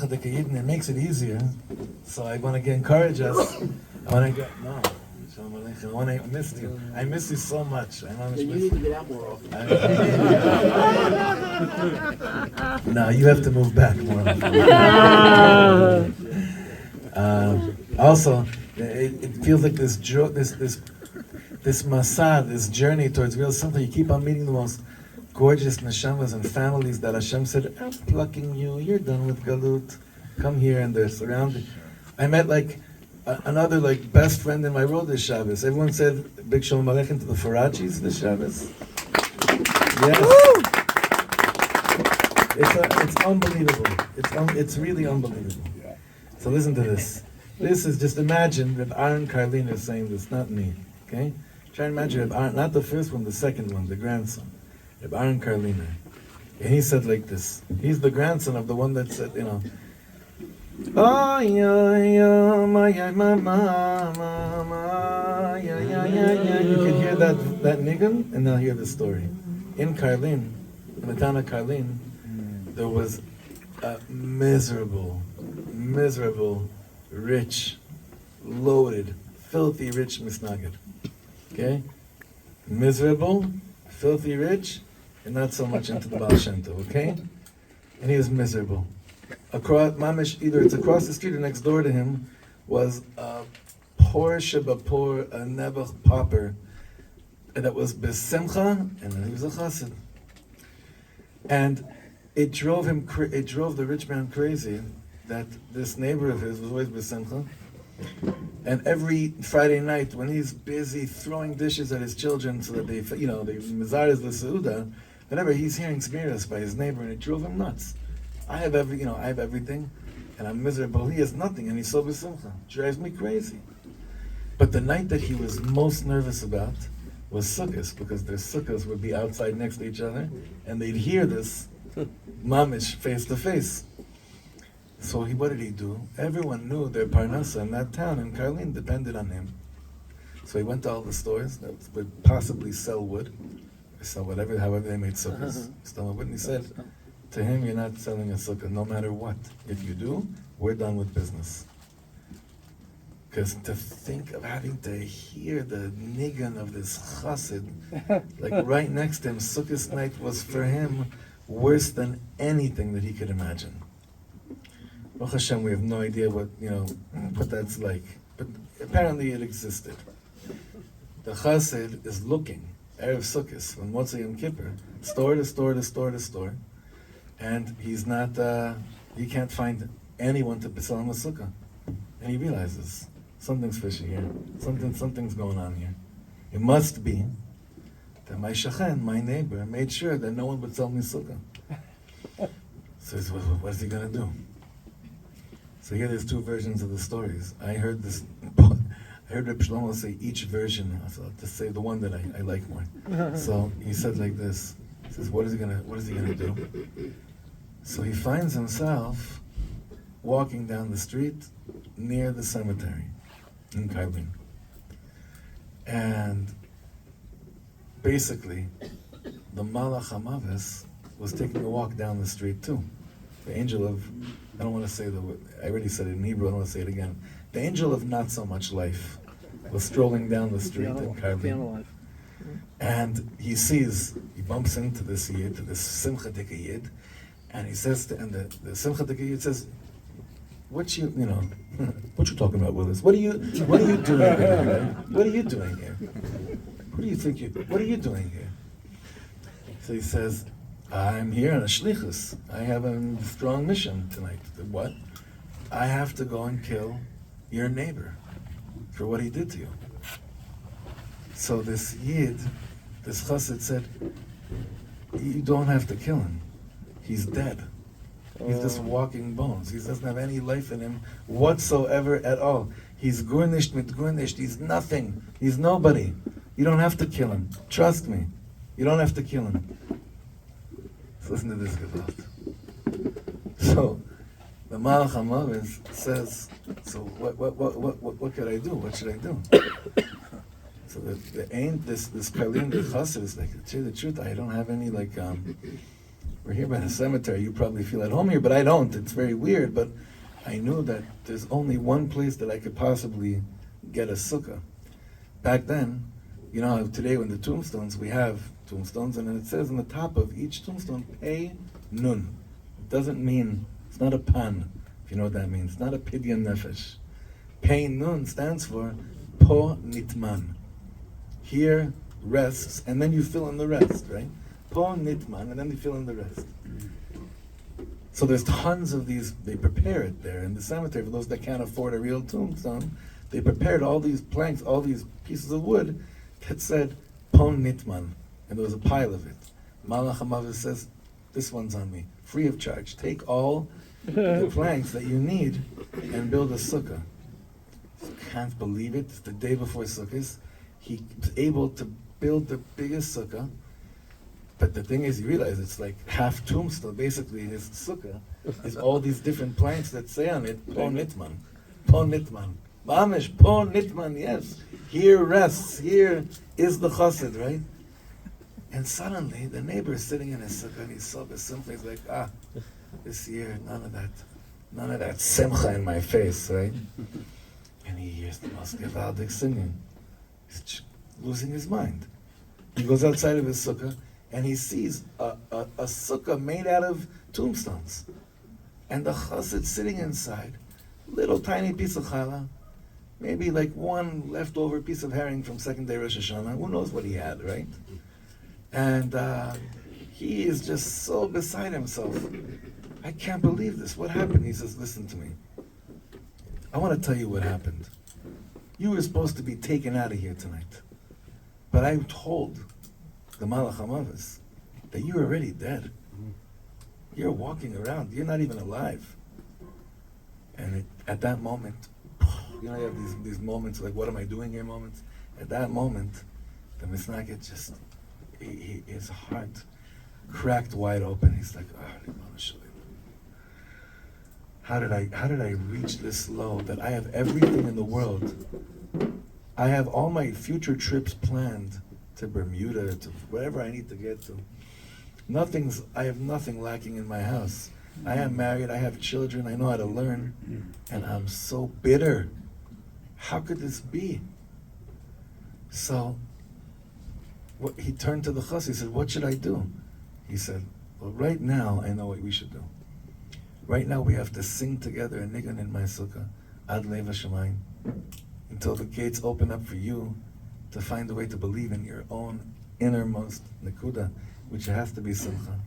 It makes it easier. So I want to encourage us. I want to get, no. I missed you. I miss you so much. You need to get out more often. No, you have to move back more often. Also, it feels like this masad, this journey towards real something. You keep on meeting the most gorgeous neshamas and families that Hashem said, I'm plucking you, you're done with galut, come here, and they're surrounded. I met another best friend in my road this Shabbos. Everyone said big shalom aleichem to the Farachis this Shabbos. Yes. It's unbelievable. It's really unbelievable. So listen to this. This is just imagine that Aaron Karlin is saying this, not me. Okay? Try and imagine Aaron, not the first one, the second one, the grandson. Aaron Karliner. And he said like this. He's the grandson of the one that said, oh yeah, my yeah. You can hear that nigun, and now hear the story. In Karlin, in the town of Karlin, there was a miserable, rich, loaded, filthy rich misnagid. Okay? Miserable, filthy rich, and not so much into the Baal Shem Tov, okay? And he was miserable. Across Mamish, either it's across the street or next door to him, was a Porsche Bapor, a Nebuch Popper, that was Besimcha, and then he was a Chassid. And it drove the rich man crazy that this neighbor of his was always Besimcha. And every Friday night, when he's busy throwing dishes at his children so that they mizares the seuda, whenever he's hearing smiras by his neighbor, and it drove him nuts. I have everything, and I'm miserable. He has nothing, and he's so b'simcha. Drives me crazy. But the night that he was most nervous about was Sukkot, because their sukkahs would be outside next to each other, and they'd hear this mamish face to face. So what did he do? Everyone knew their parnasa in that town, and Karlin depended on him. So he went to all the stores that would possibly sell wood, or sell however they made sukkahs. And he said, to him, you're not selling a sukkah, no matter what. If you do, we're done with business. Because to think of having to hear the nigun of this chassid, right next to him, Sukkot night was for him worse than anything that he could imagine. Baruch Hashem, we have no idea what that's like. But apparently it existed. The chassid is looking, Erev Sukkot, when Motzei Yom Kippur, store to store to store to store, and he's not, he can't find anyone to sell him a sukkah. And he realizes, something's fishy here. Something's going on here. It must be that my shachen, my neighbor, made sure that no one would sell me sukkah. So he says, what is he going to do? So here there's two versions of the stories. I heard Rebbe Shlomo say each version. So I'll just say the one that I like more. So he said like this. He says, what is he gonna do? So he finds himself walking down the street near the cemetery in Karlin. And basically, the Malach HaMavis was taking a walk down the street too. The angel of, I don't want to say the word, I already said it in Hebrew, I don't want to say it again. The angel of not so much life was strolling down the street in Karlin. And he bumps into this Yid, to this Simchat HaChug Yid, and he says, and the Simchat HaChug Yid says, what you talking about, Willis? What are you doing here? What are you doing here? What are you doing here? So he says, I'm here on a shlichus. I have a strong mission tonight. What? I have to go and kill your neighbor for what he did to you. So this Yid, this chassid said, you don't have to kill him. He's dead. He's just walking bones. He doesn't have any life in him whatsoever at all. He's gurnished mit gurnished. He's nothing. He's nobody. You don't have to kill him. Trust me. You don't have to kill him. So listen to this, Gewalt. So the Malach HaMavis says, so what could I do? What should I do? So this Karlin, the chassid is like, to tell you the truth, I don't have any we're here by the cemetery. You probably feel at home here, but I don't. It's very weird, but I knew that there's only one place that I could possibly get a sukkah. Back then, you know, today when the tombstones, we have tombstones, and then it says on the top of each tombstone, Pei Nun. It doesn't mean, it's not a pan, if you know what that means. It's not a pidyon nefesh. Pei Nun stands for Po Nitman. Here rests, and then you fill in the rest, right? Po Nitman, and then you fill in the rest. So there's tons of these, they prepare it there in the cemetery. For those that can't afford a real tombstone, they prepared all these planks, all these pieces of wood that said Pon Nitman, and there was a pile of it. Malach HaMavet says, this one's on me, free of charge. Take all the planks that you need and build a sukkah. Can't believe it, it's the day before Sukkot. He was able to build the biggest sukkah. But the thing is, you realize it's like half tombstone. Basically, his sukkah is all these different planks that say on it, Po Nitman. Po Nitman. Mamish, Po Nitman, yes. Here rests, here is the chassid, right? And suddenly, the neighbor is sitting in his sukkah and he saw this simple. He's like, this year, none of that simcha in my face, right? And he hears the most gewaldig singing. He's losing his mind. He goes outside of his sukkah, and he sees a sukkah made out of tombstones. And the chassid sitting inside, little tiny piece of challah, maybe like one leftover piece of herring from second day Rosh Hashanah, who knows what he had, right? And he is just so beside himself. I can't believe this, what happened? He says, listen to me. I want to tell you what happened. You were supposed to be taken out of here tonight. But I told the Malach HaMavet that you're already dead. You're walking around. You're not even alive. And at that moment, you know, you have these moments like, what am I doing here moments? At that moment, the Misnagid just, his heart cracked wide open. He's like, how did I reach this low that I have everything in the world? I have all my future trips planned to Bermuda, to wherever I need to get to. I have nothing lacking in my house. I am married, I have children, I know how to learn, and I'm so bitter. How could this be? So, he turned to the chassid, he said, what should I do? He said, well, right now, I know what we should do. Right now, we have to sing together a nigun in my sukkah, Ad Lev HaShamayim, until the gates open up for you to find a way to believe in your own innermost nekuda, which has to be simcha.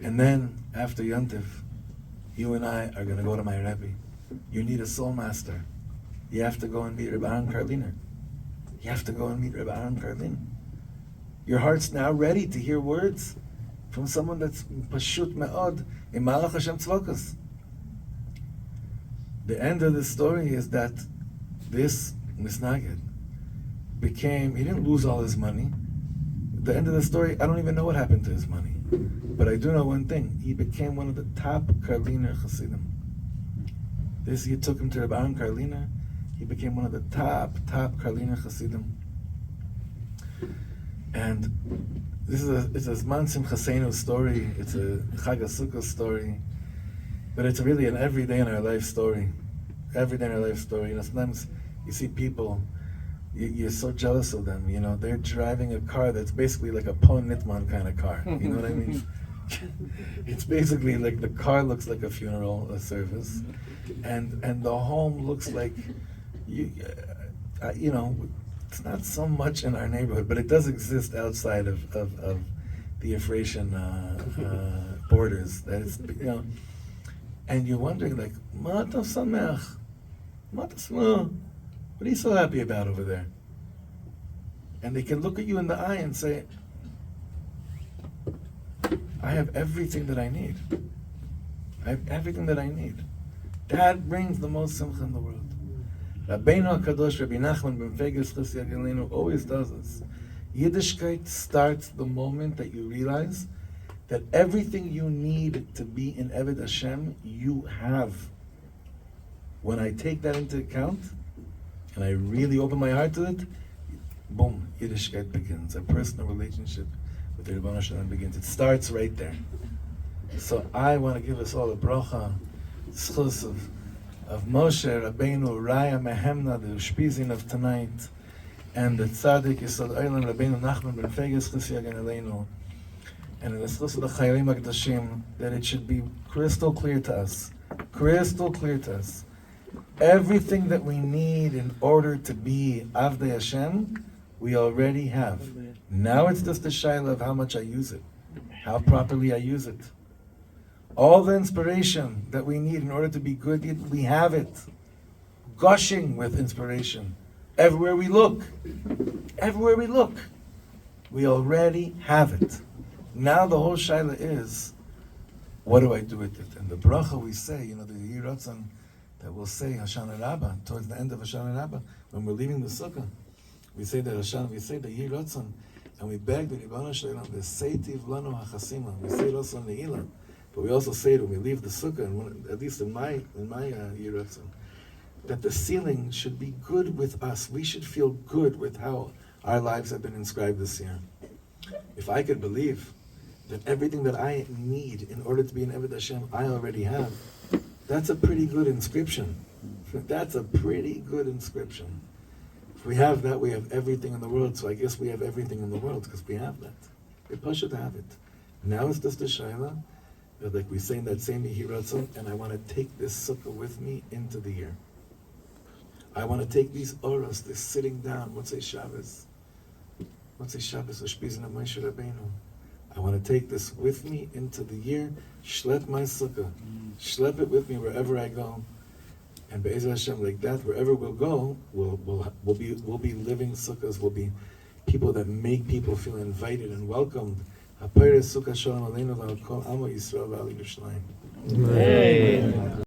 And then, after Yontif, you and I are going to go to my Rebbe. You need a soul master. You have to go and meet Rebbe Aaron Karliner. You have to go and meet Rebbe Aaron Karlin. Your heart's now ready to hear words from someone that's pashut me'od, in Malach Hashem Tzvokos. The end of the story is that this Misnagid he didn't lose all his money. The end of the story, I don't even know what happened to his money. But I do know one thing, he became one of the top Karliner Chassidim. This year took him to Rebbe Aaron Karliner, he became one of the top Karliner Chassidim. And it's a Zman Simchasenu story, it's a Chag HaSukkot story, but it's really an everyday in our life story. Everyday in our life story. You know, sometimes you see people, you're so jealous of them, you know, they're driving a car that's basically like a Pon Nitman kind of car, you know what I mean? It's basically like the car looks like a funeral service, and the home looks like, you know, it's not so much in our neighborhood, but it does exist outside of the Efratian borders, that is, you know, and you're wondering like, Ma ta sameach? Ma ta smah? What are you so happy about over there? And they can look at you in the eye and say, I have everything that I need. I have everything that I need. That brings the most simcha in the world. Rabbeinu HaKadosh, Rabbi Nachman ben Feges Chesed Yelenu always does this. Yiddishkeit starts the moment that you realize that everything you need to be in Eved Hashem, you have. When I take that into account, and I really open my heart to it, boom, Yiddishkeit begins. A personal relationship with the Rebbeinu Shalom begins. It starts right there. So I want to give us all a bracha, schus of Moshe Rabbeinu, Raya Mehemna, the Ushpizin of tonight, and the Tzaddik Yisod Eilam Rabbeinu Nachman ben Feges Chus Yagen Aleinu, and in the schus of the Chaylim HaKadoshim, that it should be crystal clear to us, everything that we need in order to be Avdei Hashem, we already have. Now it's just a shaila of how much I use it, how properly I use it. All the inspiration that we need in order to be good, we have it. Gushing with inspiration. Everywhere we look, we already have it. Now the whole shaila is, what do I do with it? And the bracha we say, the Yiratzon that we'll say Hoshana Rabbah, towards the end of Hoshana Rabbah, when we're leaving the Sukkah, we say the Yiratzon, and we beg the Ribbon Shalom, the Seitiv Lanu HaChasima, we say it also in the Ilah, but we also say it when we leave the Sukkah, and at least in my Yiratzon, that the ceiling should be good with us. We should feel good with how our lives have been inscribed this year. If I could believe that everything that I need in order to be an Eved Hashem, I already have, that's a pretty good inscription. That's a pretty good inscription. If we have that, we have everything in the world. So I guess we have everything in the world because we have that. We're pushed to have it. Now it's just a shaila, like we say in that same Yehiratzon, and I want to take this sukkah with me into the year. I want to take these oros, this sitting down, Motzei Shabbos, Ushpizin of Moshe Rabbeinu. I want to take this with me into the year, shlep my sukkah, shlep it with me wherever I go, and Be'ezer Hashem, like that, wherever we'll go, we'll be living sukkahs, we'll be people that make people feel invited and welcomed. Ha'peiris sukkah shalom aleinu v'al kol amo YISRAEL v'al Yerushalayim. Amen.